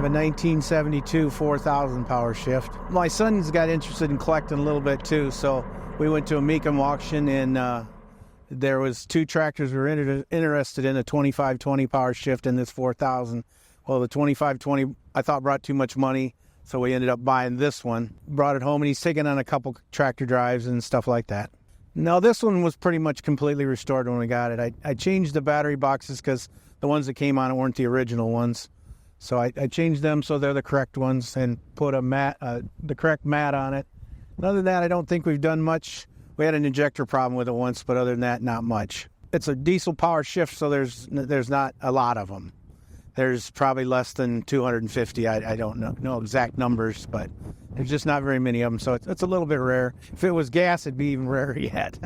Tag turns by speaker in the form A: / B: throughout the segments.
A: a 1972 4,000 power shift. My son's got interested in collecting a little bit too, so we went to a Mecum auction, and there was 2 tractors we were interested in, a 2520 power shift and this 4,000. Well, the 2520 I thought brought too much money, so we ended up buying this one. Brought it home, and he's taken on a couple tractor drives and stuff like that. Now, this one was pretty much completely restored when we got it. I changed the battery boxes because the ones that came on it weren't the original ones. So I changed them so they're the correct ones and put the correct mat on it. And other than that, I don't think we've done much. We had an injector problem with it once, but other than that, not much. It's a diesel power shift, so there's not a lot of them. There's probably less than 250. I don't know exact numbers, but there's just not very many of them, so it's a little bit rare. If it was gas, it'd be even rarer yet.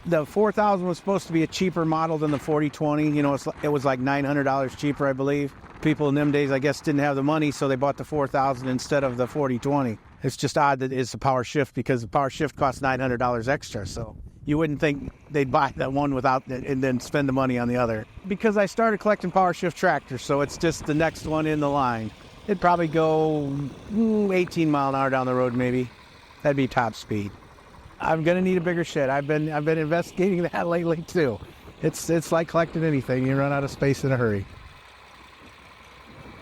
A: The 4,000 was supposed to be a cheaper model than the 4020. You know, it was like $900 cheaper, I believe. People in them days, I guess, didn't have the money, so they bought the 4,000 instead of the 4020. It's just odd that it's a power shift because the power shift costs $900 extra, so you wouldn't think they'd buy that one without and then spend the money on the other. Because I started collecting power shift tractors, so it's just the next one in the line. It'd probably go 18 mile an hour down the road, maybe. That'd be top speed. I'm gonna need a bigger shed. I've been investigating that lately too. It's like collecting anything. You run out of space in a hurry.